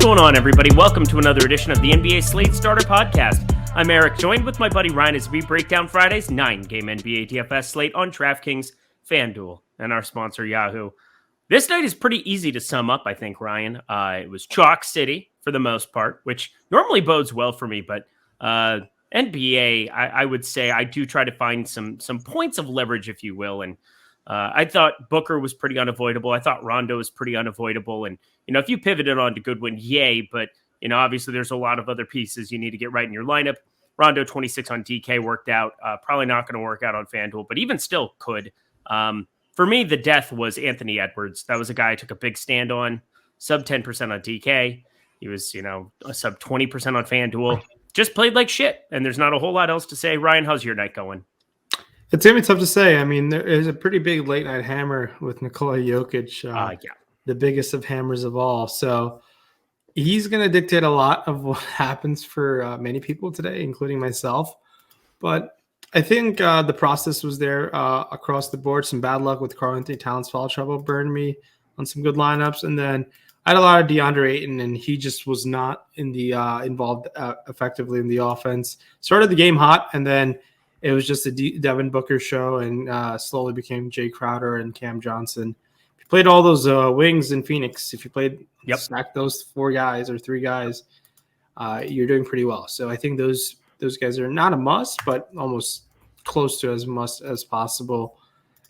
going on, everybody? Welcome to another edition of the NBA Slate Starter Podcast. I'm Eric, joined with my buddy Ryan as we break down Friday's 9-game NBA DFS slate on DraftKings, FanDuel, and our sponsor Yahoo. This night is pretty easy to sum up, I think, Ryan. It was Chalk City for the most part, which normally bodes well for me, but NBA, I would say I do try to find some points of leverage, if you will, and I thought Booker was pretty unavoidable. I thought Rondo was pretty unavoidable. And, if you pivoted on to Goodwin, yay. But, obviously there's a lot of other pieces you need to get right in your lineup. Rondo 26 on DK worked out. Probably not going to work out on FanDuel, but even still could. For me, the death was Anthony Edwards. That was a guy I took a big stand on. Sub 10% on DK. He was, a sub 20% on FanDuel. Just played like shit. And there's not a whole lot else to say. Ryan, how's your night going? It's going to be tough to say. I mean, there is a pretty big late night hammer with Nikola Jokic, the biggest of hammers of all. So he's going to dictate a lot of what happens for many people today, including myself. But I think the process was there across the board. Some bad luck with Karl-Anthony Towns' foul trouble burned me on some good lineups. And then I had a lot of DeAndre Ayton, and he just was not in the involved effectively in the offense. Started the game hot, and then it was just a Devin Booker show, and slowly became Jay Crowder and Cam Johnson. If you played all those wings in Phoenix, if you played stack those 4 guys or 3 guys, you're doing pretty well. So I think those guys are not a must, but almost close to as must as possible.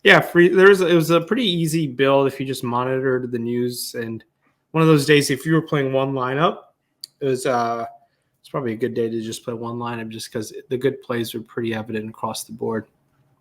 Yeah, it was a pretty easy build if you just monitored the news. And one of those days, if you were playing one lineup, it was it's probably a good day to just play one lineup just because the good plays were pretty evident across the board.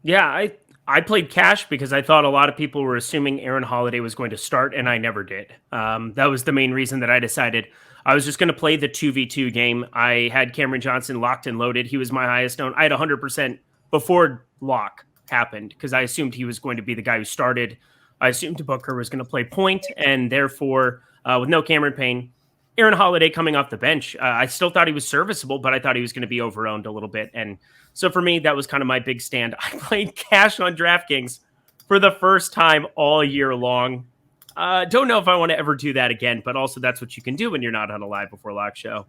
Yeah, I played cash because I thought a lot of people were assuming Aaron Holiday was going to start, and I never did. That was the main reason that I decided I was just going to play the 2v2 game. I had Cameron Johnson locked and loaded. He was my highest owned. I had 100% before lock happened because I assumed he was going to be the guy who started. I assumed Booker was going to play point, and therefore, with no Cameron Payne, Aaron Holiday coming off the bench, I still thought he was serviceable, but I thought he was going to be over-owned a little bit. And so for me, that was kind of my big stand. I played cash on DraftKings for the first time all year long. Don't know if I want to ever do that again, but also that's what you can do when you're not on a live before lock show.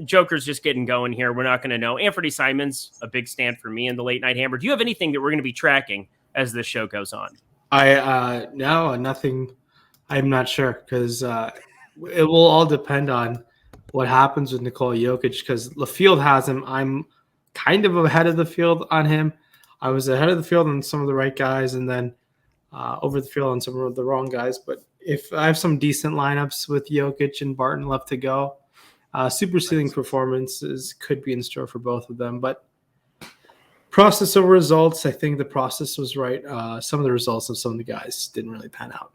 Joker's just getting going here. We're not going to know. Anthony Simons, a big stand for me in the late night hammer. Do you have anything that we're going to be tracking as this show goes on? No, nothing. I'm not sure because it will all depend on what happens with Nikola Jokic because the field has him. I'm kind of ahead of the field on him. I was ahead of the field on some of the right guys and then over the field on some of the wrong guys. But if I have some decent lineups with Jokic and Barton left to go, super ceiling performances could be in store for both of them. But process of results, I think the process was right. Some of the results of some of the guys didn't really pan out.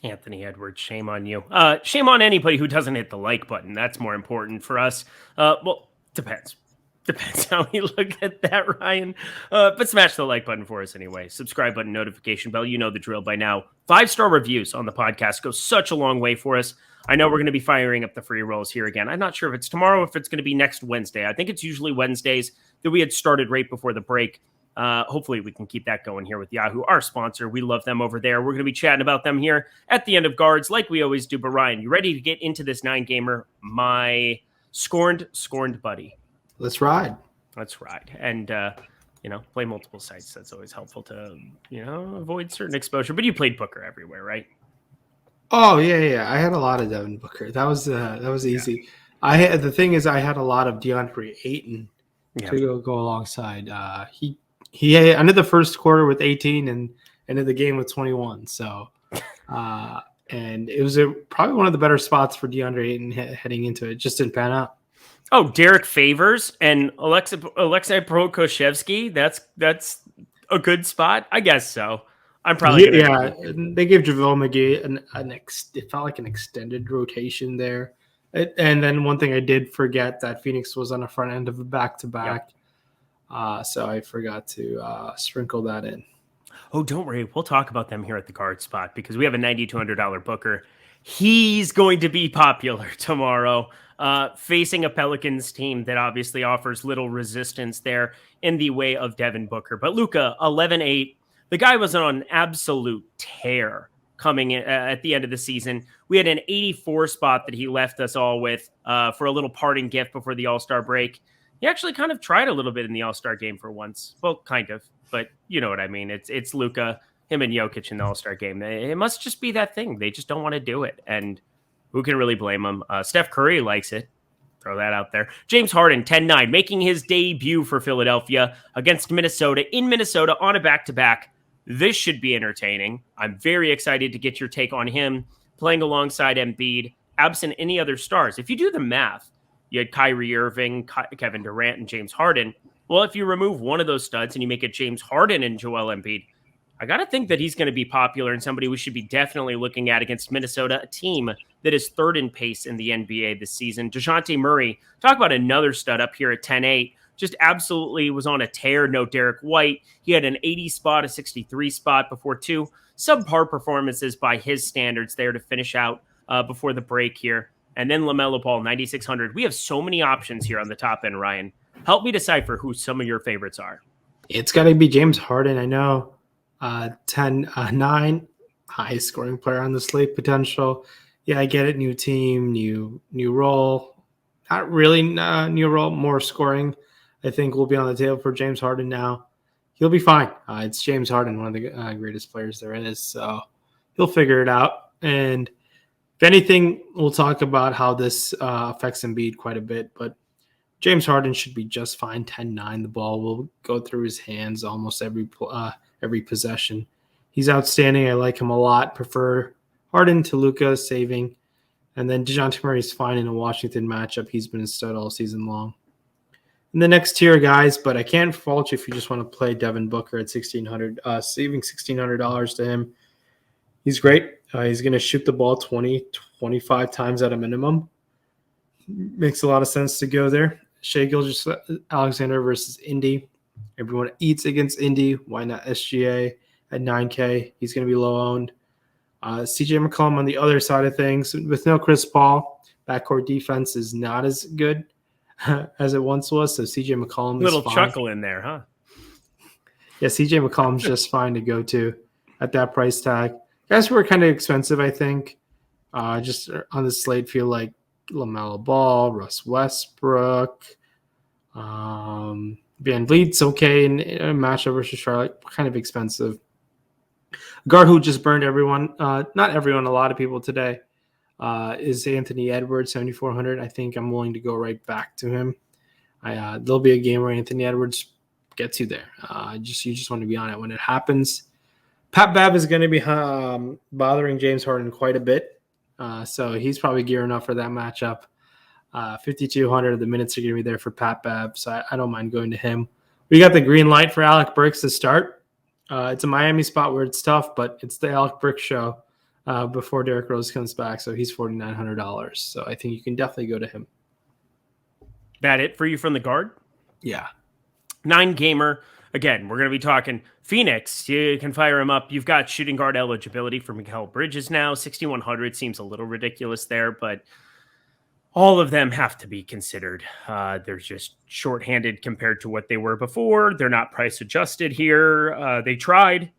Anthony Edwards, shame on you. Shame on anybody who doesn't hit the like button. That's more important for us. Well, depends. Depends how we look at that, Ryan. But smash the like button for us anyway. Subscribe button, notification bell. You know the drill by now. 5-star reviews on the podcast go such a long way for us. I know we're going to be firing up the free rolls here again. I'm not sure if it's tomorrow or if it's going to be next Wednesday. I think it's usually Wednesdays that we had started right before the break. Hopefully we can keep that going here with Yahoo, our sponsor. We love them over there. We're going to be chatting about them here at the end of guards like we always do. But Ryan, you ready to get into this 9-gamer? My scorned buddy. Let's ride. And, play multiple sites. That's always helpful to, avoid certain exposure. But you played Booker everywhere, right? Oh, yeah. I had a lot of Devin Booker. That was easy. Yeah. The thing is, I had a lot of DeAndre Ayton to go alongside. He ended the first quarter with 18 and ended the game with 21. So, and it was probably one of the better spots for DeAndre Ayton heading into it. Just didn't pan out. Oh, Derek Favors and Alexei Prokoshevsky. That's a good spot, I guess so. I'm probably They gave JaVale McGee it felt like an extended rotation there. And then one thing I did forget that Phoenix was on the front end of a back-to-back. So I forgot to sprinkle that in. Oh, don't worry. We'll talk about them here at the guard spot because we have a $9,200 Booker. He's going to be popular tomorrow, facing a Pelicans team that obviously offers little resistance there in the way of Devin Booker. But Luka, 11-8. The guy was on an absolute tear coming at the end of the season. We had an 84 spot that he left us all with for a little parting gift before the All-Star break. He actually kind of tried a little bit in the All-Star game for once. Well, kind of, but you know what I mean. It's Luka, him and Jokic in the All-Star game. It must just be that thing. They just don't want to do it. And who can really blame them? Steph Curry likes it. Throw that out there. James Harden, 10-9, making his debut for Philadelphia against Minnesota in Minnesota on a back-to-back. This should be entertaining. I'm very excited to get your take on him playing alongside Embiid, absent any other stars. If you do the math, you had Kyrie Irving, Kevin Durant, and James Harden. Well, if you remove one of those studs and you make it James Harden and Joel Embiid, I got to think that he's going to be popular and somebody we should be definitely looking at against Minnesota, a team that is third in pace in the NBA this season. DeJounte Murray, talk about another stud up here at 10-8. Just absolutely was on a tear. No Derek White. He had an 80 spot, a 63 spot before two subpar performances by his standards there to finish out before the break here. And then LaMelo Ball, 9,600. We have so many options here on the top end, Ryan. Help me decipher who some of your favorites are. It's got to be James Harden. I know 10-9, highest scoring player on the slate potential. Yeah, I get it. New team, new role. Not really new role, more scoring. I think will be on the table for James Harden now. He'll be fine. It's James Harden, one of the greatest players there is. So he'll figure it out. And if anything, we'll talk about how this affects Embiid quite a bit. But James Harden should be just fine. 10-9, the ball will go through his hands almost every possession. He's outstanding. I like him a lot. Prefer Harden to Luka saving. And then DeJounte Murray is fine in a Washington matchup. He's been a stud all season long. In the next tier, guys, but I can't fault you if you just want to play Devin Booker at $1,600, saving $1,600 to him. He's great. He's going to shoot the ball 25 times at a minimum. Makes a lot of sense to go there. Shai Gilgeous-Alexander versus Indy. Everyone eats against Indy. Why not SGA at 9K? He's going to be low owned. CJ McCollum on the other side of things. With no Chris Paul, backcourt defense is not as good as it once was. So CJ McCollum is fine. Chuckle in there, huh? Yeah, CJ McCollum's just fine to go to at that price tag. Guys who are kind of expensive, I think. Just on the slate feel like LaMelo Ball, Russ Westbrook, Van Vliet's okay in a matchup versus Charlotte. Kind of expensive. Guard who just burned everyone, not everyone, a lot of people today, is Anthony Edwards, 7,400. I think I'm willing to go right back to him. There'll be a game where Anthony Edwards gets you there. You just want to be on it when it happens. Pat Bev is going to be bothering James Harden quite a bit. So he's probably gearing up for that matchup. 5,200 the minutes are going to be there for Pat Bev, so I don't mind going to him. We got the green light for Alec Burks to start. It's a Miami spot where it's tough, but it's the Alec Burks show before Derrick Rose comes back, so he's $4,900. So I think you can definitely go to him. That it for you from the guard? Yeah. 9-gamer. Again, we're going to be talking Phoenix. You can fire him up. You've got shooting guard eligibility for Miguel Bridges now. 6,100 seems a little ridiculous there, but all of them have to be considered. They're just shorthanded compared to what they were before. They're not price adjusted here. They tried.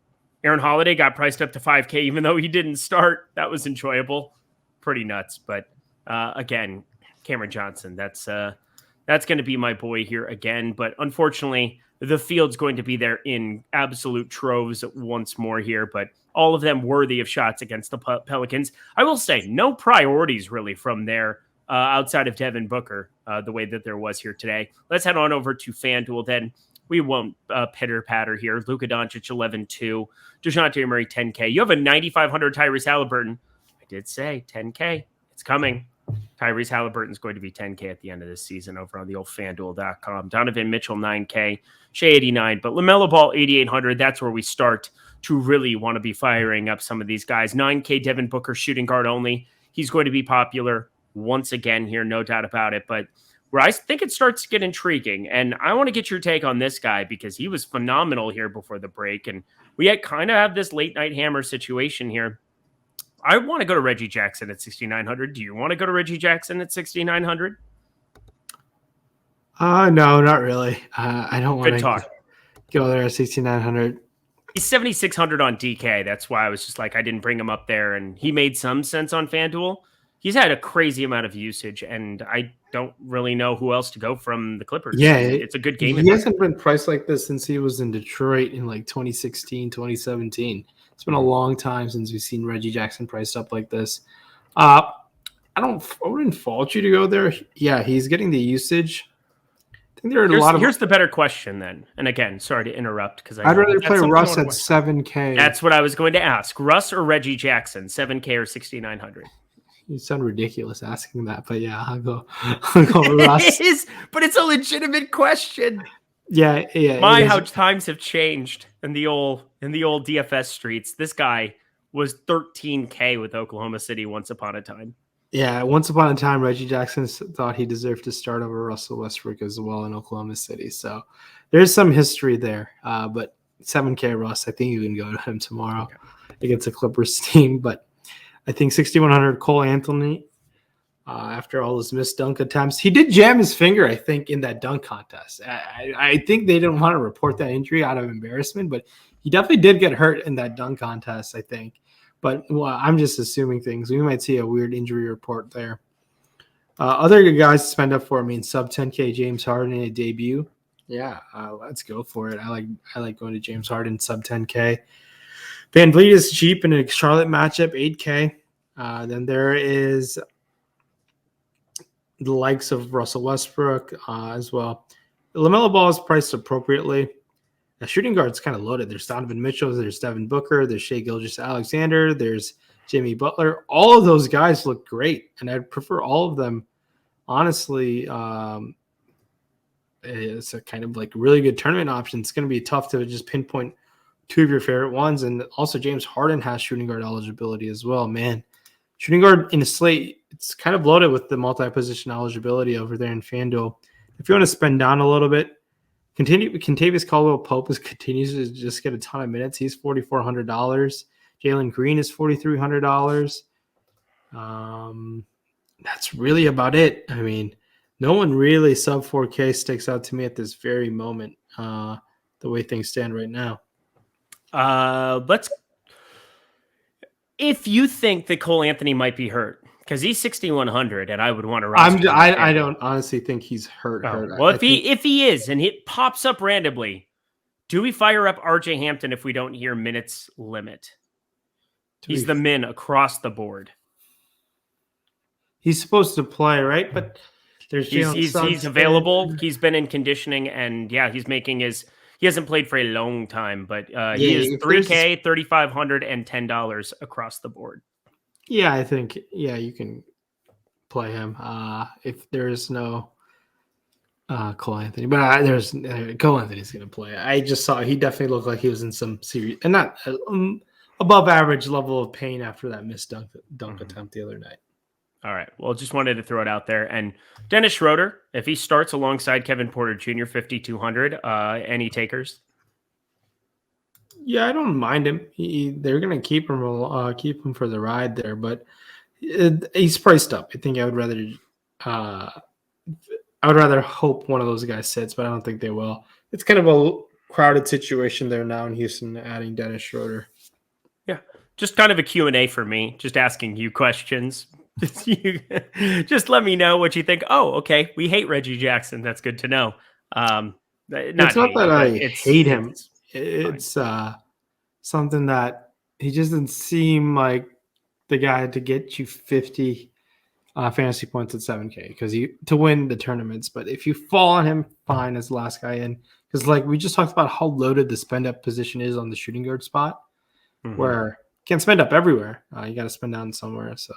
Aaron Holiday got priced up to 5K, even though he didn't start. That was enjoyable. Pretty nuts. But again, Cameron Johnson, that's going to be my boy here again. But unfortunately, the field's going to be there in absolute troves once more here, but all of them worthy of shots against the Pelicans. I will say, no priorities really from there outside of Devin Booker, the way that there was here today. Let's head on over to FanDuel then. We won't pitter-patter here. Luka Doncic, 11-2. DeJounte Murray, 10K. You have a 9,500 Tyrese Halliburton. I did say 10K. It's coming. Tyrese Halliburton is going to be 10K at the end of this season over on the old FanDuel.com. Donovan Mitchell, 9K. Shai, 89. But LaMelo Ball, 8,800. That's where we start to really want to be firing up some of these guys. 9K Devin Booker, shooting guard only. He's going to be popular once again here, no doubt about it. But where I think it starts to get intriguing, and I want to get your take on this guy because he was phenomenal here before the break, and we had kind of have this late night hammer situation here. I want to go to Reggie Jackson at 6,900. Do you want to go to Reggie Jackson at 6,900? No, not really. I don't want to go there at 6,900. He's 7,600 on DK. That's why I was just like, I didn't bring him up there. And he made some sense on FanDuel. He's had a crazy amount of usage, and I don't really know who else to go from the Clippers. Yeah, it's a good game. He hasn't been priced like this since he was in Detroit in like 2016, 2017. It's been a long time since we've seen Reggie Jackson priced up like this. I wouldn't fault you to go there. Yeah, he's getting the usage. I think there are a lot of. Here's the better question then. And again, sorry to interrupt because I'd rather play Russ at 7K. That's what I was going to ask. Russ or Reggie Jackson, 7K or 6,900. You sound ridiculous asking that, but yeah, I'll go Russ. It is, but it's a legitimate question. Yeah. How times have changed in the old DFS streets. This guy was 13K with Oklahoma City once upon a time. Yeah, once upon a time, Reggie Jackson thought he deserved to start over Russell Westbrook as well in Oklahoma City. So there's some history there. But 7K Russ, I think you can go to him tomorrow against the Clippers team. But I think 6,100 Cole Anthony, after all his missed dunk attempts. He did jam his finger, I think, in that dunk contest. I think they didn't want to report that injury out of embarrassment, but he definitely did get hurt in that dunk contest, I think. But I'm just assuming things. We might see a weird injury report there. Other good guys to spend up for, sub 10K James Harden in a debut. Yeah, let's go for it. I like going to James Harden sub 10K. VanVleet is cheap in a Charlotte matchup, 8K. Then there is the likes of Russell Westbrook as well. LaMelo Ball is priced appropriately. The shooting guard's kind of loaded. There's Donovan Mitchell, there's Devin Booker, there's Shai Gilgeous-Alexander, there's Jimmy Butler. All of those guys look great, and I'd prefer all of them. Honestly, it's a kind of like really good tournament option. It's going to be tough to just pinpoint two of your favorite ones, and also James Harden has shooting guard eligibility as well. Man, shooting guard in a slate, it's kind of loaded with the multi-position eligibility over there in FanDuel. If you want to spend down a little bit, Kentavious Caldwell-Pope continues to just get a ton of minutes. He's $4,400. Jalen Green is $4,300. That's really about it. No one really sub 4K sticks out to me at this very moment, the way things stand right now. If you think that Cole Anthony might be hurt, because he's 6,100, and I would want to. I don't honestly think he's hurt. Well, if he is, and it pops up randomly, do we fire up RJ Hampton if we don't hear minutes limit? He's the min across the board. He's supposed to play, right? But he's available. He's been in conditioning, and he's making his. He hasn't played for a long time, but he is $3K, $3,500, and $10 across the board. Yeah, I think you can play him if there is no Cole Anthony, but there's Cole Anthony's going to play. I just saw he definitely looked like he was in some serious and not above average level of pain after that missed dunk attempt the other night. All right. Well, just wanted to throw it out there. And Dennis Schroeder, if he starts alongside Kevin Porter Jr., 5,200, any takers? Yeah, I don't mind him. They're going to keep him for the ride there, but he's priced up. I think I would rather hope one of those guys sits, but I don't think they will. It's kind of a crowded situation there now in Houston, adding Dennis Schroeder. Yeah, just kind of a Q&A for me, just asking you questions. Just let me know what you think. Oh, okay. We hate Reggie Jackson. That's good to know. It's not that I hate him. It's something that he just doesn't seem like the guy to get you 50 fantasy points at 7K because to win the tournaments. But if you fall on him, fine as the last guy in. Because like we just talked about how loaded the spend up position is on the shooting guard spot, where you can't spend up everywhere. You got to spend down somewhere. So,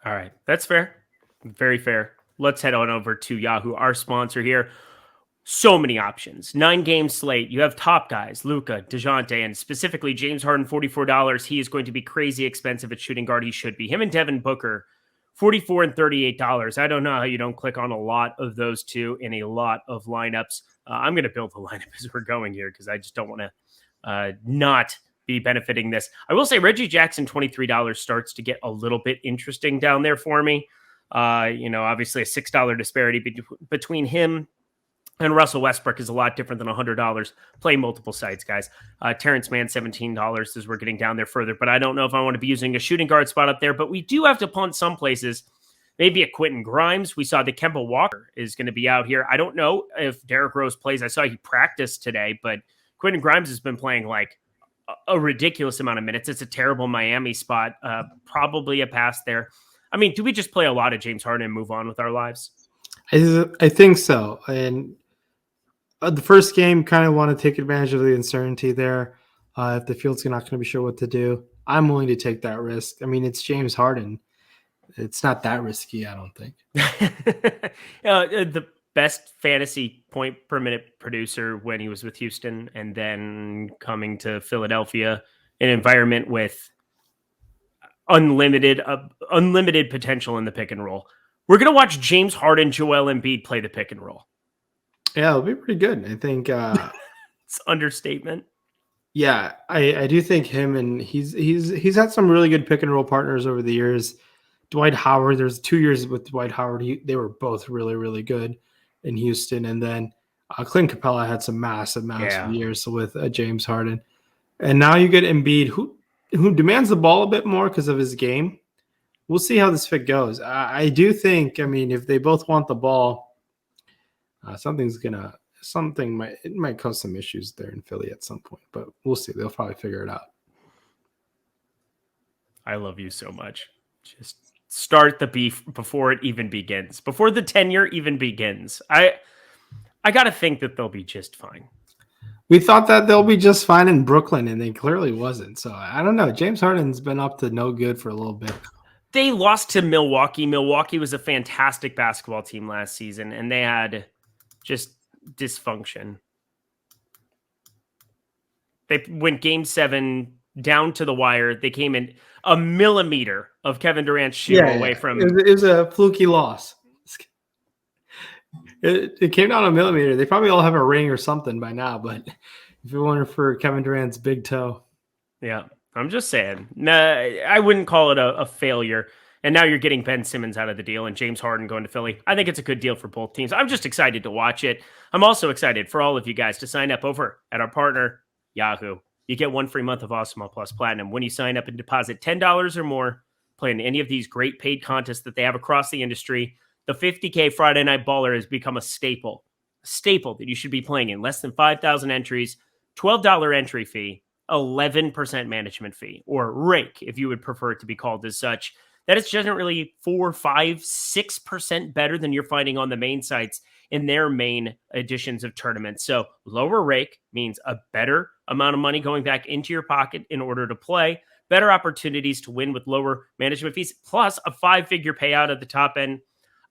all right, that's fair, very fair. Let's head on over to Yahoo, our sponsor here. So many options. 9-game slate. You have top guys, Luka, DeJounte, and specifically James Harden, $44. He is going to be crazy expensive at shooting guard. He should be. Him and Devin Booker, $44 and $38. I don't know how you don't click on a lot of those two in a lot of lineups. I'm going to build the lineup as we're going here because I just don't want to not be benefiting this. I will say Reggie Jackson, $23 starts to get a little bit interesting down there for me. Obviously a $6 disparity between him And Russell Westbrook is a lot different than $100. Play multiple sites, guys. Terrence Mann, $17 as we're getting down there further. But I don't know if I want to be using a shooting guard spot up there. But we do have to punt some places. Maybe a Quentin Grimes. We saw that Kemba Walker is going to be out here. I don't know if Derrick Rose plays. I saw he practiced today. But Quentin Grimes has been playing like a ridiculous amount of minutes. It's a terrible Miami spot. Probably a pass there. I mean, do we just play a lot of James Harden and move on with our lives? I think so. And the first game, kind of want to take advantage of the uncertainty there. If the field's not going to be sure what to do, I'm willing to take that risk. I mean, it's James Harden. It's not that risky, I don't think. The best fantasy point per minute producer when he was with Houston, and then coming to Philadelphia, an environment with unlimited potential in the pick and roll. We're going to watch James Harden, Joel Embiid play the pick and roll. Yeah, it'll be pretty good. I think it's understatement. Yeah, I do think him, and he's had some really good pick and roll partners over the years. Dwight Howard, there's 2 years with Dwight Howard. They were both really, really good in Houston. And then Clint Capella had some massive years with James Harden. And now you get Embiid, who demands the ball a bit more because of his game. We'll see how this fit goes. I do think, I mean, if they both want the ball, it might cause some issues there in Philly at some point, but we'll see. They'll probably figure it out. I love you so much. Just start the beef before it even begins, before the tenure even begins. I got to think that they'll be just fine. We thought that they'll be just fine in Brooklyn, and they clearly wasn't. So I don't know. James Harden's been up to no good for a little bit. They lost to Milwaukee. Milwaukee was a fantastic basketball team last season, and they had just dysfunction. They went game 7 down to the wire. They came in a millimeter of Kevin Durant's shoe away from. It was a fluky loss. It came down a millimeter. They probably all have a ring or something by now, but if you wonder for Kevin Durant's big toe. Yeah, I'm just saying. Nah, I wouldn't call it a failure. And now you're getting Ben Simmons out of the deal and James Harden going to Philly. I think it's a good deal for both teams. I'm just excited to watch it. I'm also excited for all of you guys to sign up over at our partner, Yahoo. You get 1 free month of Awesemo Plus Platinum when you sign up and deposit $10 or more, play in any of these great paid contests that they have across the industry. The 50K Friday Night Baller has become a staple that you should be playing in. Less than 5,000 entries, $12 entry fee, 11% management fee, or rake if you would prefer it to be called as such. That is generally 4, 5, 6% better than you're finding on the main sites in their main editions of tournaments. So lower rake means a better amount of money going back into your pocket in order to play, better opportunities to win with lower management fees, plus a 5-figure payout at the top end.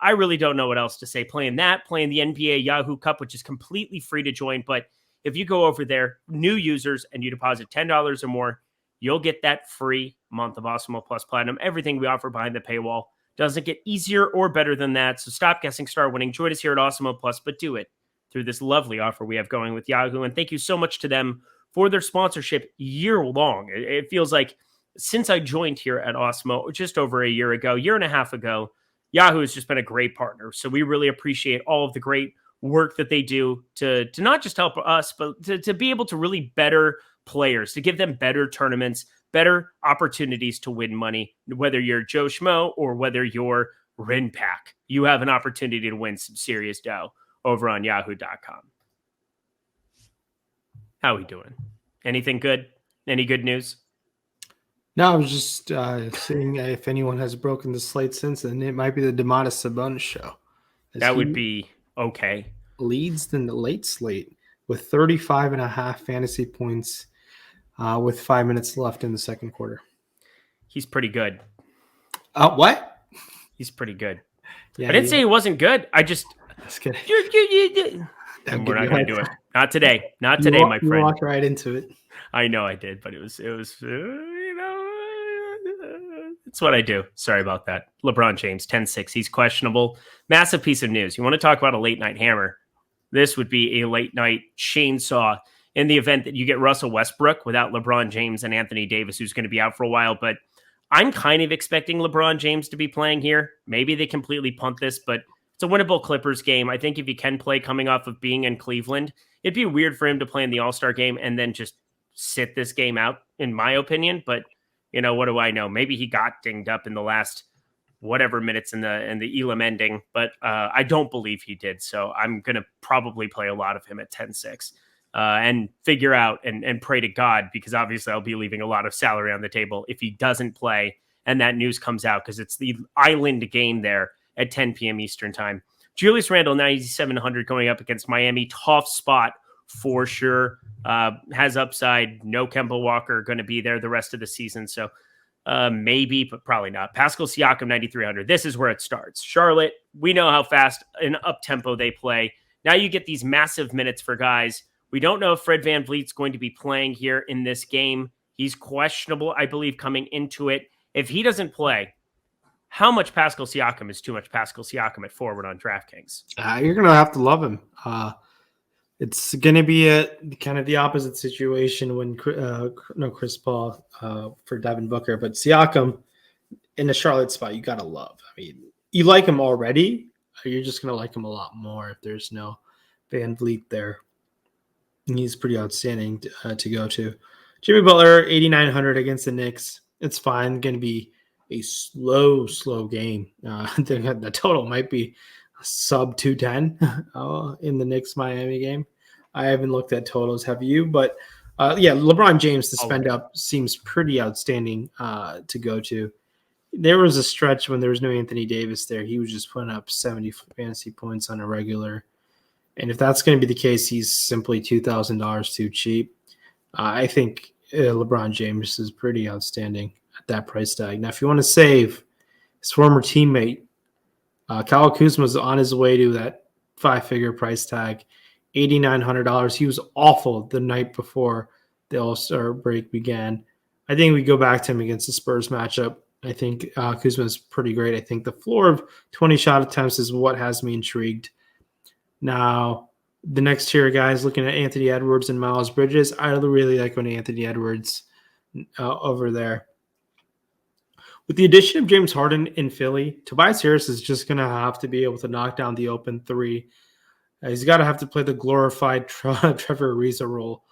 I really don't know what else to say. Playing the NBA Yahoo Cup, which is completely free to join. But if you go over there, new users, and you deposit $10 or more, you'll get that free month of Awesemo Plus Platinum. Everything we offer behind the paywall doesn't get easier or better than that. So stop guessing, start winning. Join us here at Awesemo Plus, but do it through this lovely offer we have going with Yahoo. And thank you so much to them for their sponsorship year long. It feels like since I joined here at Awesemo just over a year and a half ago, Yahoo has just been a great partner. So we really appreciate all of the great work that they do to not just help us, but to be able to really better players, to give them better tournaments, better opportunities to win money. Whether you're Joe Schmo or whether you're Rinpack, you have an opportunity to win some serious dough over on yahoo.com. How are we doing? Anything good? Any good news? No, I was just seeing if anyone has broken the slate since then. It might be the Domantas Sabonis show. That would be okay. Leads in the late slate with 35.5 fantasy points with 5 minutes left in the second quarter. He's pretty good. What? He's pretty good. Yeah, I didn't say he wasn't good. I just... kidding. We're not going to do it. Not today. Not today, my friend. You walked right into it. I know I did, but it was it's what I do. Sorry about that. LeBron James, 10-6. He's questionable. Massive piece of news. You want to talk about a late night hammer? This would be a late night chainsaw in the event that you get Russell Westbrook without LeBron James and Anthony Davis, who's going to be out for a while. But I'm kind of expecting LeBron James to be playing here. Maybe they completely punt this, but it's a winnable Clippers game. I think if he can play coming off of being in Cleveland, it'd be weird for him to play in the All-Star game and then just sit this game out, in my opinion. But, what do I know? Maybe he got dinged up in the last whatever minutes in the Elam ending, but I don't believe he did. So I'm going to probably play a lot of him at 10-6 and figure out and pray to God, because obviously I'll be leaving a lot of salary on the table if he doesn't play and that news comes out, because it's the island game there at 10 p.m. Eastern time. Julius Randle, 9,700 going up against Miami. Tough spot for sure. Has upside. No Kemba Walker going to be there the rest of the season. So maybe, but probably not. Pascal Siakam, 9,300. This is where it starts. Charlotte, we know how fast and up-tempo they play. Now you get these massive minutes for guys. We don't know if Fred VanVleet's going to be playing here in this game. He's questionable, I believe, coming into it. If he doesn't play, how much Pascal Siakam is too much Pascal Siakam at forward on DraftKings? You're going to have to love him. It's going to be kind of the opposite situation when Chris Paul for Devin Booker, but Siakam in the Charlotte spot, you got to love. I mean, you like him already. You're just going to like him a lot more if there's no VanVleet there. He's pretty outstanding to go to. Jimmy Butler, 8,900 against the Knicks. It's fine. Going to be a slow game. The total might be sub 210 in the Knicks Miami game. I haven't looked at totals. Have you? But LeBron James to spend up seems pretty outstanding to go to. There was a stretch when there was no Anthony Davis there. He was just putting up 70 fantasy points on a regular. And if that's going to be the case, he's simply $2,000 too cheap. I think LeBron James is pretty outstanding at that price tag. Now, if you want to save his former teammate, Kyle Kuzma was on his way to that 5-figure price tag, $8,900. He was awful the night before the All-Star break began. I think we go back to him against the Spurs matchup. I think Kuzma is pretty great. I think the floor of 20 shot attempts is what has me intrigued. Now, the next tier of guys, looking at Anthony Edwards and Miles Bridges, I really like when Anthony Edwards over there. With the addition of James Harden in Philly, Tobias Harris is just going to have to be able to knock down the open three. He's got to have to play the glorified Trevor Ariza role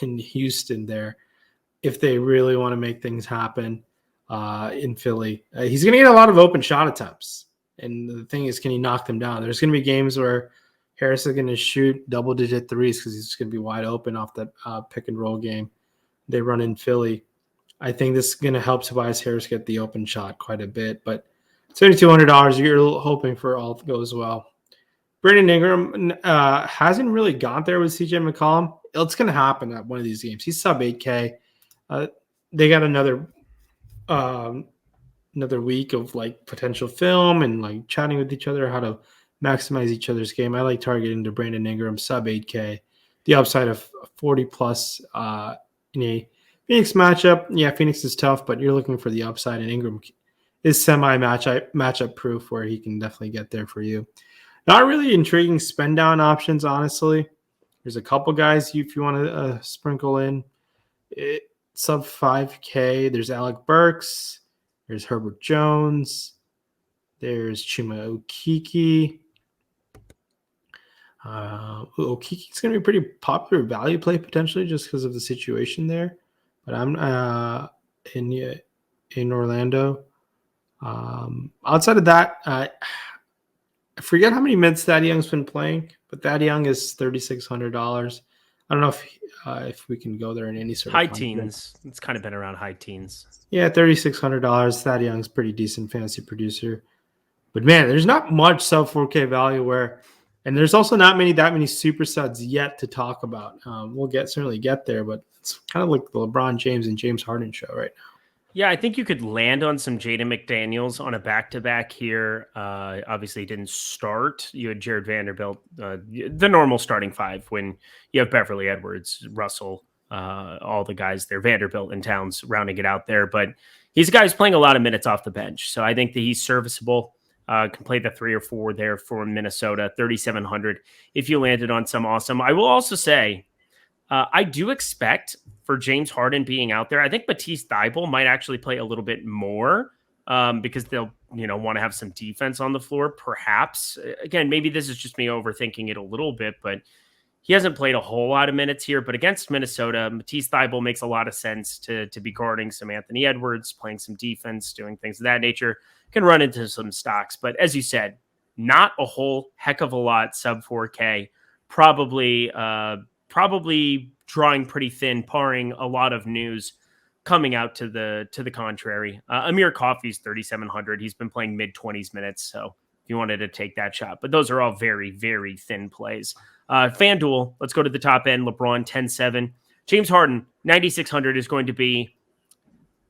in Houston there if they really want to make things happen in Philly. He's going to get a lot of open shot attempts. And the thing is, can he knock them down? There's going to be games where Harris is going to shoot double-digit threes because he's just going to be wide open off that pick-and-roll game they run in Philly. I think this is going to help Tobias Harris get the open shot quite a bit. But $7,200, you're hoping for all goes well. Brandon Ingram hasn't really gone there with CJ McCollum. It's going to happen at one of these games. He's sub 8K. They got another week of like potential film and like chatting with each other, how to maximize each other's game. I like targeting to Brandon Ingram, sub 8K. The upside of 40 plus in a Phoenix matchup. Yeah, Phoenix is tough, but you're looking for the upside, and Ingram is matchup proof where he can definitely get there for you. Not really intriguing spend down options, honestly. There's a couple guys if you want to sprinkle in. Sub 5K. There's Alec Burks. There's Herbert Jones. There's Chuma Okeke. Okeke's going to be a pretty popular value play potentially just because of the situation there. But I'm in Orlando. Outside of that, I forget how many minutes Thad Young's been playing, but Thad Young is $3,600. I don't know if we can go there in any sort high of teens. It's kind of been around high teens. Yeah, $3,600. Thad Young's pretty decent fantasy producer. But man, there's not much sub 4K value where, and there's also not that many super studs yet to talk about. We'll certainly get there, but it's kind of like the LeBron James and James Harden show right now. Yeah, I think you could land on some Jaden McDaniels on a back-to-back here. Obviously, didn't start. You had Jared Vanderbilt, the normal starting five when you have Beverly Edwards, Russell, all the guys there, Vanderbilt and Towns rounding it out there. But he's a guy who's playing a lot of minutes off the bench. So I think that he's serviceable. Can play the 3 or 4 there for Minnesota, 3,700 if you landed on some awesome. I will also say, I do expect for James Harden being out there, I think Matisse Thybulle might actually play a little bit more because they'll want to have some defense on the floor, perhaps. Again, maybe this is just me overthinking it a little bit, but he hasn't played a whole lot of minutes here. But against Minnesota, Matisse Thybulle makes a lot of sense to be guarding some Anthony Edwards, playing some defense, doing things of that nature. Can run into some stocks. But as you said, not a whole heck of a lot sub 4K. Probably drawing pretty thin, barring a lot of news coming out to the contrary. Amir Coffey's 3,700. He's been playing mid-20s minutes, so if you wanted to take that shot. But those are all very, very thin plays. FanDuel, let's go to the top end. LeBron, 10-7. James Harden, 9,600 is going to be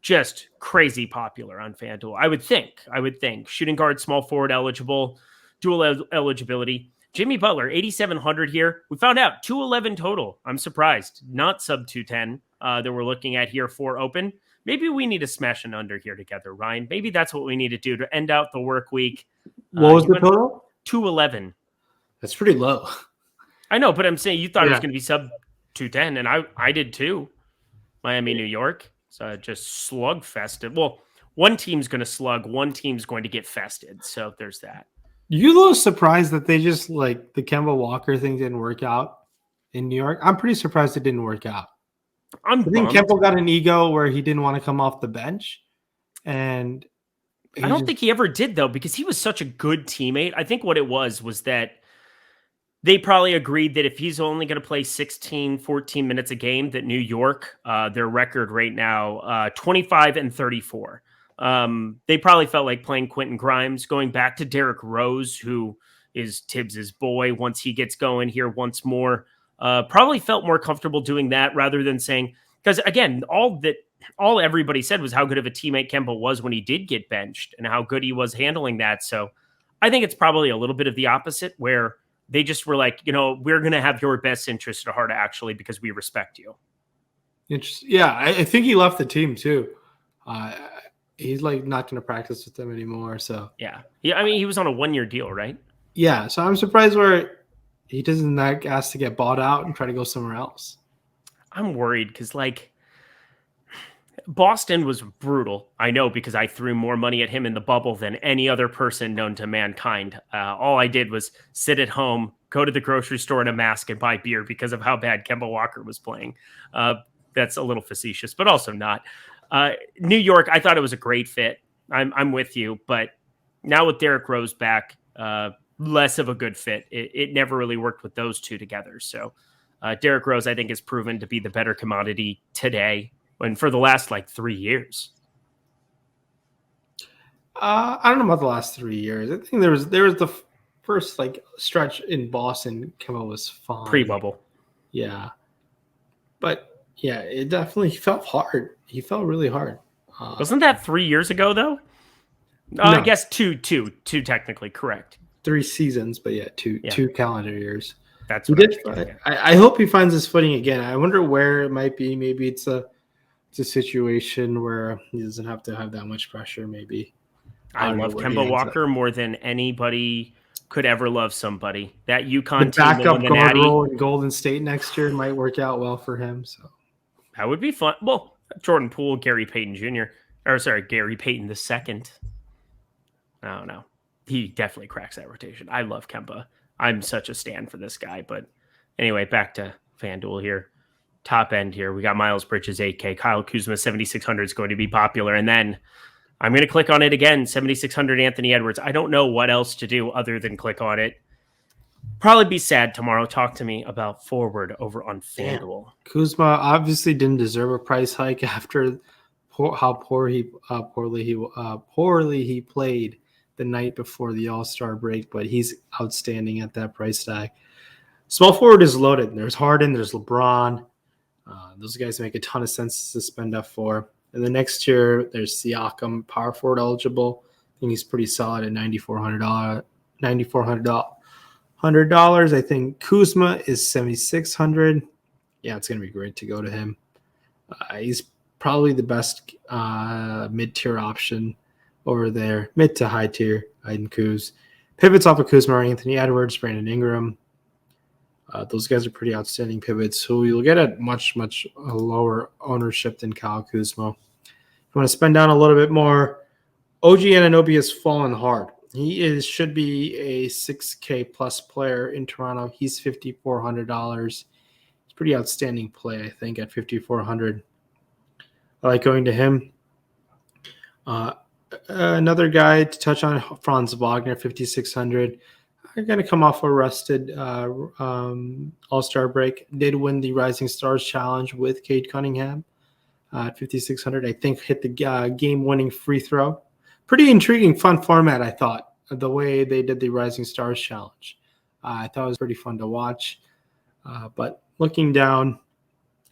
just crazy popular on FanDuel. I would think. Shooting guard, small forward eligible, dual eligibility. Jimmy Butler, 8,700 here. We found out 211 total. I'm surprised. Not sub 210 that we're looking at here for open. Maybe we need to smash an under here together, Ryan. Maybe that's what we need to do to end out the work week. What was the total? 211. That's pretty low. I know, but I'm saying you thought it was going to be sub 210, and I did too. Miami, New York. So just slugfested. Well, one team's going to slug. One team's going to get fested. So there's that. You a little surprised that they just the Kemba Walker thing didn't work out in New York? I'm pretty surprised it didn't work out. I think Kemba got an ego where he didn't want to come off the bench. And I don't think he ever did, though, because he was such a good teammate. I think what it was that they probably agreed that if he's only going to play 16, 14 minutes a game, that New York, their record right now, 25-34. They probably felt like playing Quentin Grimes, going back to Derrick Rose, who is Tibbs's boy once he gets going here once more. Probably felt more comfortable doing that rather than saying, because again, all everybody said was how good of a teammate Kemba was when he did get benched and how good he was handling that. So I think it's probably a little bit of the opposite, where they just were like, we're going to have your best interest at heart, actually, because we respect you. Yeah, I think he left the team too. He's not going to practice with them anymore. So yeah. I mean, he was on a 1-year deal, right? Yeah. So I'm surprised where he doesn't ask to get bought out and try to go somewhere else. I'm worried because Boston was brutal. I know, because I threw more money at him in the bubble than any other person known to mankind. All I did was sit at home, go to the grocery store in a mask, and buy beer because of how bad Kemba Walker was playing. That's a little facetious, but also not. New York, I thought it was a great fit. I'm with you, but now with Derrick Rose back, less of a good fit. It never really worked with those two together. So Derrick Rose, I think, has proven to be the better commodity today and for the last 3 years. I don't know about the last 3 years. I think there was the first stretch in Boston. Kemba was fine pre-bubble. Yeah, but yeah, it definitely felt hard. He felt really hard. Wasn't that 3 years ago though? No. I guess two technically correct. 3 seasons, but two calendar years. That's what I hope he finds his footing again. I wonder where it might be. Maybe it's a situation where he doesn't have to have that much pressure. Maybe. I love Kemba Walker more than anybody could ever love somebody. That UConn team, backup guard role in Golden State next year might work out well for him. So that would be fun. Well, Jordan Poole, Gary Payton II. Gary Payton II. I don't know. He definitely cracks that rotation. I love Kemba. I'm such a stan for this guy. But anyway, back to FanDuel here. Top end here. We got Miles Bridges, 8K. Kyle Kuzma, 7,600 is going to be popular. And then I'm going to click on it again. 7,600 Anthony Edwards. I don't know what else to do other than click on it. Probably be sad tomorrow. Talk to me about forward over on FanDuel. Yeah. Kuzma obviously didn't deserve a price hike after how poorly he played the night before the All-Star break, but he's outstanding at that price tag. Small forward is loaded. There's Harden, there's LeBron. Those guys make a ton of sense to spend up for. And the next year, there's Siakam, power forward eligible. I think he's pretty solid at $9,400. I think Kuzma is $7,600. Yeah, it's going to be great to go to him. He's probably the best mid-tier option over there, mid to high tier. Aiden Kuz. Pivots off of Kuzma are Anthony Edwards, Brandon Ingram. Those guys are pretty outstanding pivots who you'll get at much, much lower ownership than Kyle Kuzma. If you want to spend down a little bit more, OG Anunoby has fallen hard. Should be a 6K plus player in Toronto. He's $5,400. It's pretty outstanding play, I think, at $5,400. I like going to him. Another guy to touch on, Franz Wagner, $5,600. I'm going to come off a rested All-Star break. Did win the Rising Stars Challenge with Cade Cunningham at $5,600. I think hit the game-winning free throw. Pretty intriguing, fun format, I thought, the way they did the Rising Stars Challenge. I thought it was pretty fun to watch. But looking down,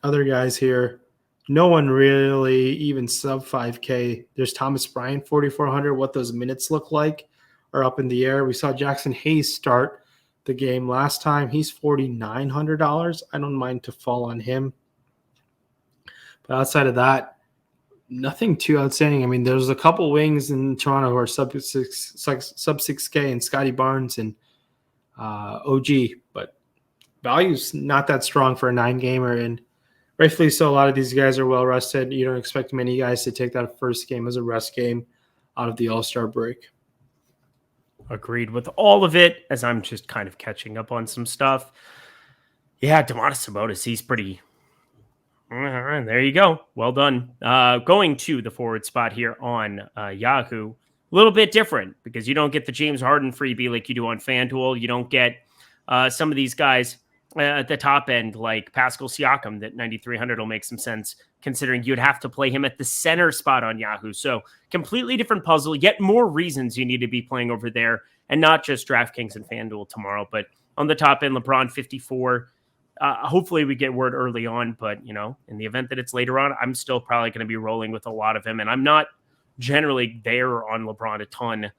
other guys here, no one really even sub 5K. There's Thomas Bryant, 4,400. What those minutes look like are up in the air. We saw Jackson Hayes start the game last time. He's $4,900. I don't mind to fall on him. But outside of that, nothing too outstanding. I mean, there's a couple wings in Toronto who are sub 6K, and Scotty Barnes and OG, but value's not that strong for a 9-gamer, and rightfully so. A lot of these guys are well rested. You don't expect many guys to take that first game as a rest game out of the All-Star break. Agreed with all of it, as I'm just kind of catching up on some stuff. Yeah, Domantas Sabonis, he's pretty... There you go. Well done. Going to the forward spot here on Yahoo, a little bit different because you don't get the James Harden freebie like you do on FanDuel. You don't get some of these guys at the top end like Pascal Siakam that 9,300 will make some sense considering you'd have to play him at the center spot on Yahoo. So completely different puzzle, yet more reasons you need to be playing over there and not just DraftKings and FanDuel tomorrow. But on the top end, LeBron 54. Hopefully we get word early on, but in the event that it's later on, I'm still probably going to be rolling with a lot of him. And I'm not generally there on LeBron a ton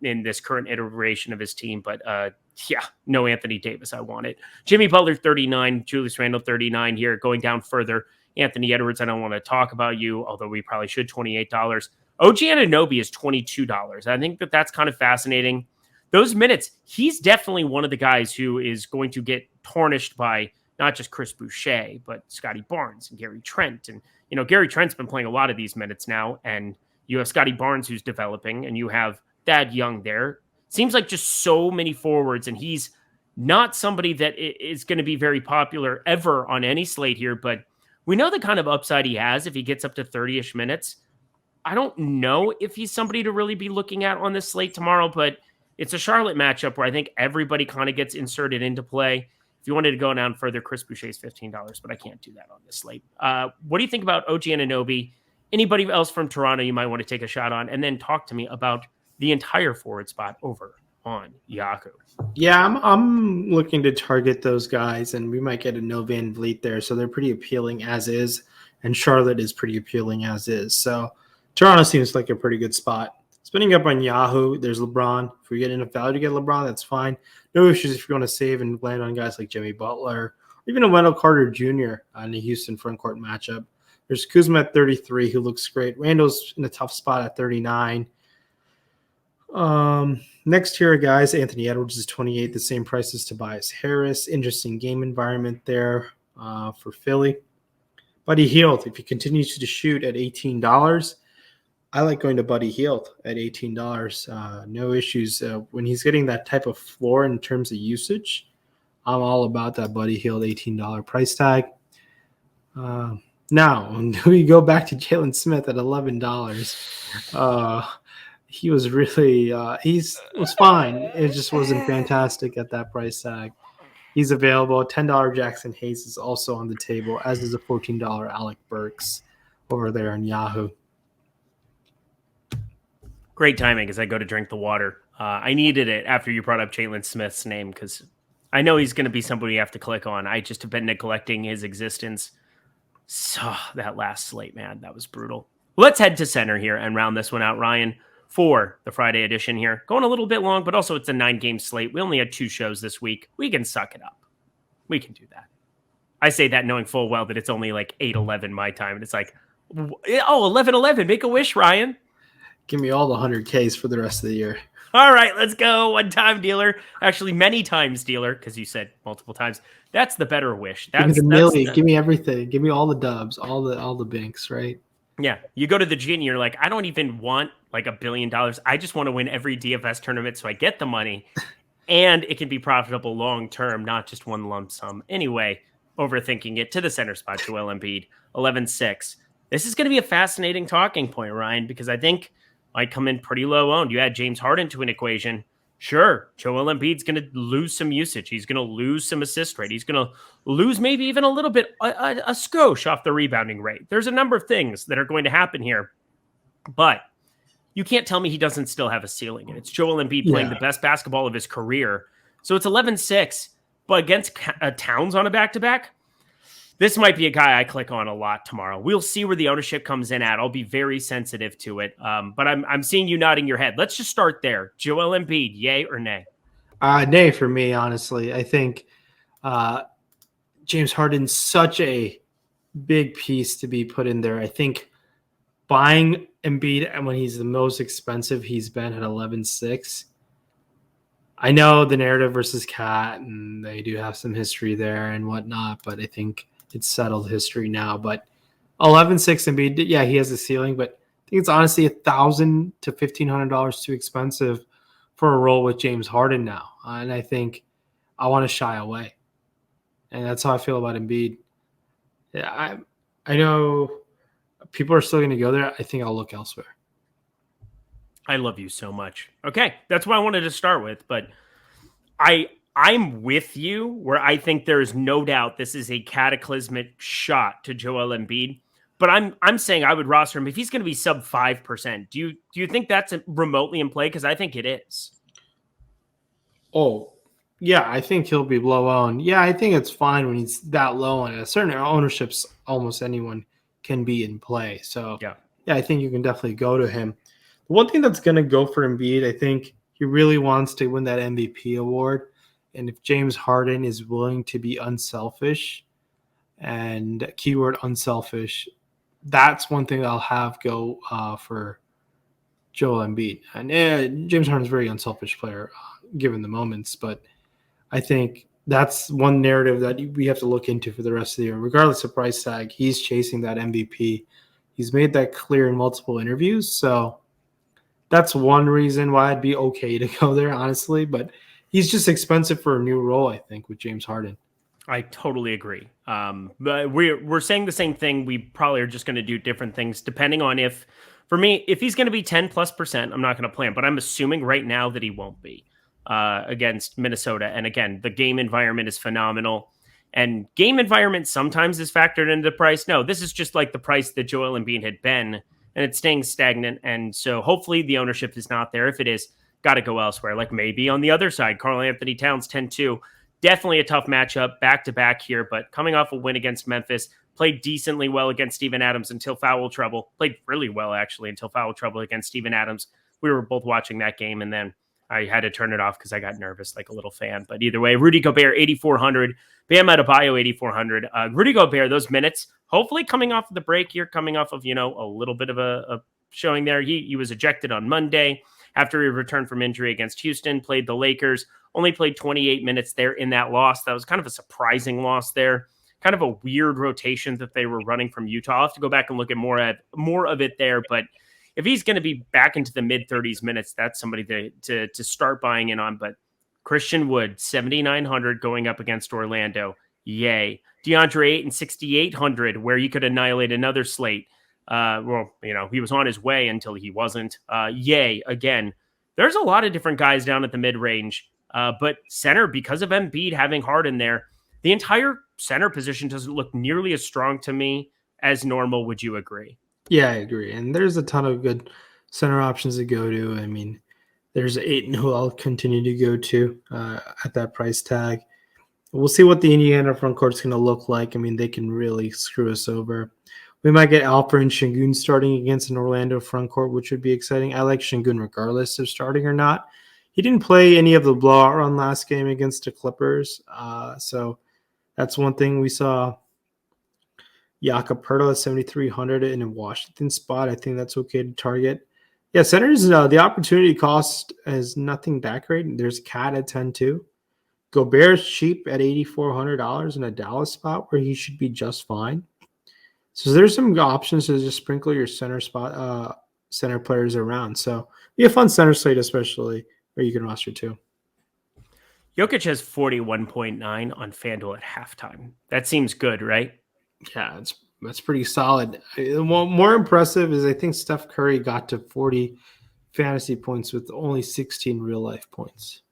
in this current iteration of his team, but no Anthony Davis. I want it. Jimmy Butler, 39, Julius Randle, 39 here. Going down further, Anthony Edwards, I don't want to talk about you, although we probably should, $28. OG Anunoby is $22. I think that's kind of fascinating. Those minutes, he's definitely one of the guys who is going to get tarnished by not just Chris Boucher, but Scotty Barnes and Gary Trent. And, Gary Trent's been playing a lot of these minutes now, and you have Scotty Barnes who's developing, and you have Thad Young there. Seems like just so many forwards, and he's not somebody that is going to be very popular ever on any slate here, but we know the kind of upside he has if he gets up to 30-ish minutes. I don't know if he's somebody to really be looking at on this slate tomorrow, but it's a Charlotte matchup where I think everybody kind of gets inserted into play. If you wanted to go down further, Chris Boucher is $15, but I can't do that on this slate. What do you think about OG Anunoby? Anybody else from Toronto you might want to take a shot on? And then talk to me about the entire forward spot over on Yahoo. Yeah, I'm looking to target those guys, and we might get a no Van Vliet there. So they're pretty appealing as is, and Charlotte is pretty appealing as is. So Toronto seems like a pretty good spot. Spinning up on Yahoo, there's LeBron. If we get enough value to get LeBron, that's fine. No issues if you want to save and land on guys like Jimmy Butler, or even a Wendell Carter Jr. in the Houston frontcourt matchup. There's Kuzma at 33, who looks great. Randall's in a tough spot at 39. Next tier of guys, Anthony Edwards is 28, the same price as Tobias Harris. Interesting game environment there for Philly. Buddy Hield, if he continues to shoot at $18, I like going to Buddy Hield at $18. No issues. When he's getting that type of floor in terms of usage, I'm all about that Buddy Hield $18 price tag. Now, we go back to Jalen Smith at $11. He was really was fine. It just wasn't fantastic at that price tag. He's available. $10 Jackson Hayes is also on the table, as is a $14 Alec Burks over there on Yahoo. Great timing as I go to drink the water. I needed it after you brought up Jalen Smith's name because I know he's going to be somebody you have to click on. I just have been neglecting his existence. So that last slate, man, that was brutal. Let's head to center here and round this one out, Ryan, for the Friday edition here. Going a little bit long, but also it's a 9-game slate. We only had 2 shows this week. We can suck it up. We can do that. I say that knowing full well that it's only like 8:11 my time. And it's like, 11:11. Make a wish, Ryan. Give me all the 100Ks for the rest of the year. All right, let's go. One-time dealer. Actually, many times dealer, because you said multiple times. That's the better wish. Give me the millie. Give me everything. Give me all the dubs, all the binks, right? Yeah, you go to the G and you're like, I don't even want like $1 billion. I just want to win every DFS tournament so I get the money and it can be profitable long term, not just one lump sum. Anyway, overthinking it to the center spot, Joel Embiid, 11-6. This is going to be a fascinating talking point, Ryan, because I think might come in pretty low owned. You add James Harden to an equation. Sure, Joel Embiid's going to lose some usage. He's going to lose some assist rate. He's going to lose maybe even a little bit, a skosh off the rebounding rate. There's a number of things that are going to happen here, but you can't tell me he doesn't still have a ceiling. And it's Joel Embiid playing the best basketball of his career. So it's 11-6, but against Towns on a back-to-back, this might be a guy I click on a lot tomorrow. We'll see where the ownership comes in at. I'll be very sensitive to it. But I'm seeing you nodding your head. Let's just start there. Joel Embiid, yay or nay? Nay for me, honestly. I think James Harden's such a big piece to be put in there. I think buying Embiid when he's the most expensive he's been at 11-6. I know the narrative versus Cat, and they do have some history there and whatnot, but I think it's settled history now. But 11-6 Embiid, yeah, he has a ceiling, but I think it's honestly $1,000 to $1,500 too expensive for a role with James Harden now. And I think I want to shy away. And that's how I feel about Embiid. Yeah, I know people are still going to go there. I think I'll look elsewhere. I love you so much. Okay, that's what I wanted to start with, but I'm with you where I think there is no doubt this is a cataclysmic shot to Joel Embiid, but I'm saying I would roster him if he's going to be sub 5%. Do you think that's remotely in play? Because I think it is. Oh, yeah, I think he'll be low owned. Yeah, I think it's fine when he's that low, and at certain ownerships, almost anyone can be in play. So yeah, I think you can definitely go to him. The one thing that's going to go for Embiid, I think he really wants to win that MVP award. And if James Harden is willing to be unselfish, and keyword unselfish, that's one thing I'll have go for Joel Embiid. And James Harden's a very unselfish player, given the moments, but I think that's one narrative that we have to look into for the rest of the year. Regardless of price tag, he's chasing that MVP. He's made that clear in multiple interviews. So that's one reason why I'd be okay to go there, honestly. But he's just expensive for a new role, I think, with James Harden. I totally agree. But we're saying the same thing. We probably are just going to do different things depending on if he's going to be 10+%, I'm not going to play him. But I'm assuming right now that he won't be against Minnesota. And again, the game environment is phenomenal. And game environment sometimes is factored into the price. No, this is just like the price that Joel Embiid had been, and it's staying stagnant. And so hopefully the ownership is not there. If it is, got to go elsewhere. Like maybe on the other side, Karl-Anthony Towns 10-2. Definitely a tough matchup back-to-back here, but coming off a win against Memphis, played decently well against Steven Adams until foul trouble. Played really well, actually, until foul trouble against Steven Adams. We were both watching that game, and then I had to turn it off because I got nervous like a little fan. But either way, Rudy Gobert, 8,400. Bam Adebayo, 8,400. Rudy Gobert, those minutes, hopefully coming off of the break here, coming off of, a little bit of a showing there. He was ejected on Monday after he returned from injury against Houston, played the Lakers, only played 28 minutes there in that loss. That was kind of a surprising loss there. Kind of a weird rotation that they were running from Utah. I'll have to go back and look at more of it there. But if he's going to be back into the mid-30s minutes, that's somebody to start buying in on. But Christian Wood, 7,900 going up against Orlando. Yay. DeAndre Ayton, 6,800, where you could annihilate another slate. He was on his way until he wasn't. Yay. Again, there's a lot of different guys down at the mid-range. But center, because of Embiid having Harden there, the entire center position doesn't look nearly as strong to me as normal. Would you agree? Yeah, I agree. And there's a ton of good center options to go to. I mean, there's Ayton who I'll continue to go to at that price tag. We'll see what the Indiana front court's going to look like. I mean, they can really screw us over. We might get Alper and Şengün starting against an Orlando front court, which would be exciting. I like Şengün regardless of starting or not. He didn't play any of the blowout run last game against the Clippers. So that's one thing we saw. Jakob Poeltl at 7,300 in a Washington spot. I think that's okay to target. Yeah, centers, the opportunity cost is nothing that great. There's Cat at 10-2. Gobert's cheap at $8,400 in a Dallas spot where he should be just fine. So there's some options to just sprinkle your center players around. So be a fun center slate, especially where you can roster 2. Jokic has 41.9 on FanDuel at halftime. That seems good, right? Yeah, that's pretty solid. More impressive is I think Steph Curry got to 40 fantasy points with only 16 real life points.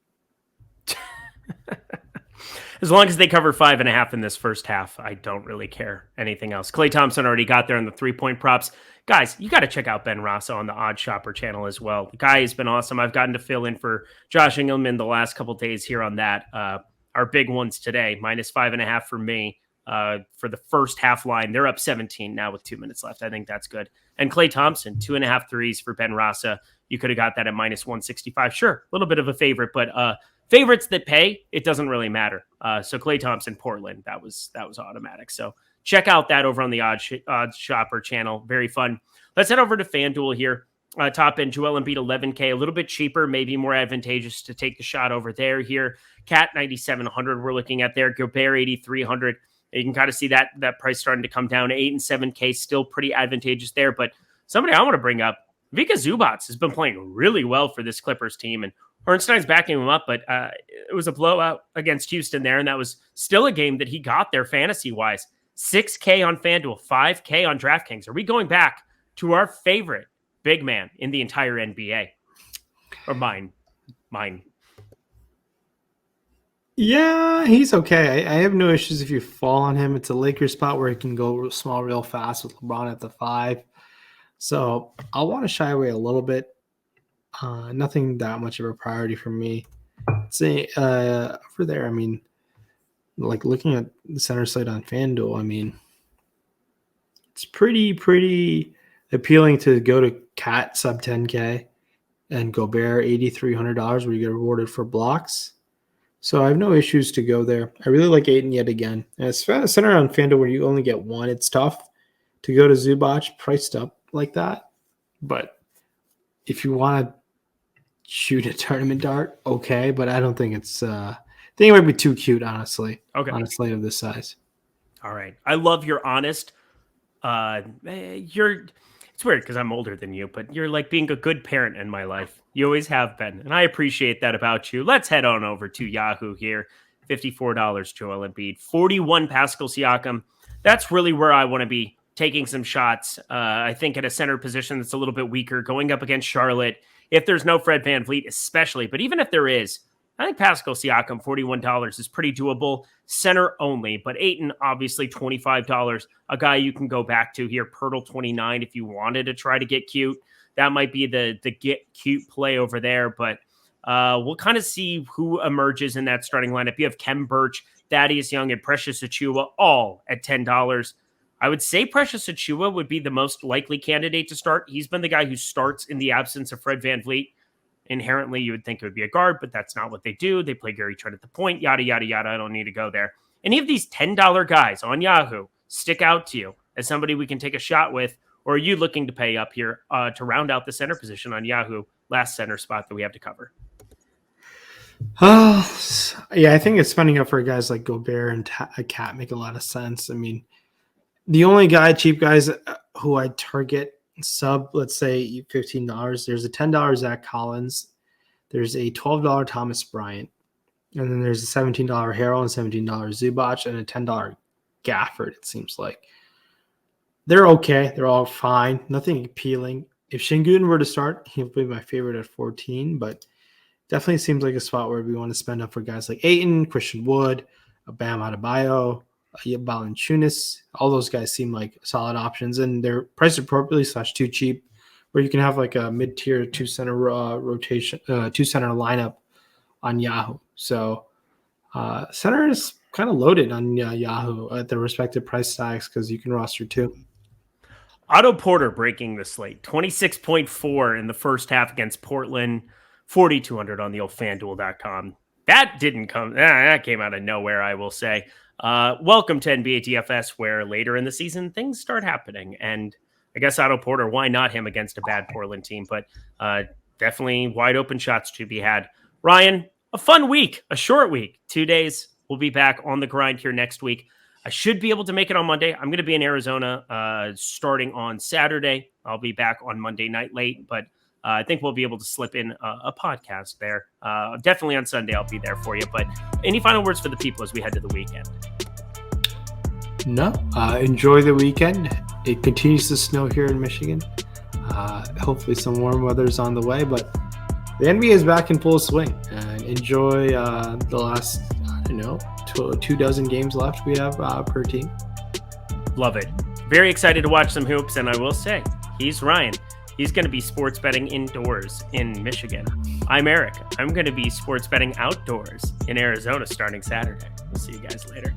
As long as they cover 5.5 in this first half, I don't really care anything else. Klay Thompson already got there on the 3-point props. Guys, you got to check out Ben Rosso on the Odd Shopper channel as well. The guy has been awesome. I've gotten to fill in for Josh Engelman the last couple days here on that. Our big ones today, minus 5.5 for me for the first half line. They're up 17 now with 2 minutes left. I think that's good. And Klay Thompson, 2.5 threes for Ben Rosso. You could have got that at minus 165. Sure, a little bit of a favorite, but favorites that pay, it doesn't really matter. So Klay Thompson, Portland, that was automatic. So check out that over on the Odd Shopper channel. Very fun. Let's head over to FanDuel here. Top end, Joel Embiid, 11K, a little bit cheaper, maybe more advantageous to take the shot over there here. Cat 9,700 we're looking at there. Gobert 8,300. You can kind of see that price starting to come down. 8 and 7K, still pretty advantageous there. But somebody I want to bring up, Vika Zubac has been playing really well for this Clippers team, and Hornstein's backing him up, but it was a blowout against Houston there, and that was still a game that he got there fantasy-wise. 6K on FanDuel, 5K on DraftKings. Are we going back to our favorite big man in the entire NBA? Or mine. Yeah, he's okay. I have no issues if you fall on him. It's a Lakers spot where he can go small real fast with LeBron at the 5. So I'll want to shy away a little bit. Nothing that much of a priority for me. Say over there, I mean, like looking at the center slate on FanDuel, I mean, it's pretty appealing to go to Cat sub 10K and Gobert $8,300 where you get rewarded for blocks. So I have no issues to go there. I really like Ayton yet again. And it's center on FanDuel where you only get one. It's tough to go to Zubac priced up like that. But if you want to shoot a tournament dart, okay, but I don't think it's I think it might be too cute, honestly. Okay. On a slate of this size. All right. I love your honest. It's weird because I'm older than you, but you're like being a good parent in my life. You always have been, and I appreciate that about you. Let's head on over to Yahoo here. $54 Joel Embiid, 41 Pascal Siakam. That's really where I want to be taking some shots. I think at a center position that's a little bit weaker, going up against Charlotte. If there's no Fred VanVleet, especially, but even if there is, I think Pascal Siakam, $41 is pretty doable. Center only, but Ayton, obviously $25. A guy you can go back to here. Pirtle, $29 if you wanted to try to get cute. That might be the get cute play over there, but we'll kind of see who emerges in that starting lineup. You have Kem Birch, Thaddeus Young, and Precious Achiuwa all at $10. I would say Precious Achiuwa would be the most likely candidate to start. He's been the guy who starts in the absence of Fred VanVleet. Inherently, you would think it would be a guard, but that's not what they do. They play Gary Trent at the point, yada, yada, yada. I don't need to go there. Any of these $10 guys on Yahoo stick out to you as somebody we can take a shot with, or are you looking to pay up here to round out the center position on Yahoo, last center spot that we have to cover? Yeah, I think it's spending up for guys like Gobert and Cat make a lot of sense. I mean, the only cheap guys who I target sub, let's say $15, there's a $10 Zach Collins, there's a $12 Thomas Bryant, and then there's a $17 Harrell and $17 Zubac and a $10 Gafford. It seems like they're okay, they're all fine, nothing appealing. If Şengün were to start, he'll be my favorite at 14, but definitely seems like a spot where we want to spend up for guys like Ayton, Christian Wood, Bam Adebayo, Valanciunas. All those guys seem like solid options, and they're priced appropriately / too cheap, where you can have like a mid-tier 2-center rotation, 2-center lineup on Yahoo. So center is kind of loaded on Yahoo at the respective price tags because you can roster 2. Otto Porter breaking the slate, 26.4 in the first half against Portland, 4,200 on the old FanDuel.com. That didn't come. That came out of nowhere, I will say. Welcome to NBA DFS, where later in the season things start happening, and I guess Otto Porter, why not him against a bad Portland team? But definitely wide open shots to be had. Ryan, a fun week, a short week, 2 days. We'll be back on the grind here next week. I should be able to make it on Monday. I'm going to be in Arizona starting on Saturday. I'll be back on Monday night late, but I think we'll be able to slip in a podcast there. Definitely on Sunday, I'll be there for you. But any final words for the people as we head to the weekend? No. Enjoy the weekend. It continues to snow here in Michigan. Hopefully some warm weather's on the way, but the NBA is back in full swing. And enjoy the last, 24 games left we have per team. Love it. Very excited to watch some hoops, and I will say, he's Rayen. He's going to be sports betting indoors in Michigan. I'm Eric. I'm going to be sports betting outdoors in Arizona starting Saturday. We'll see you guys later.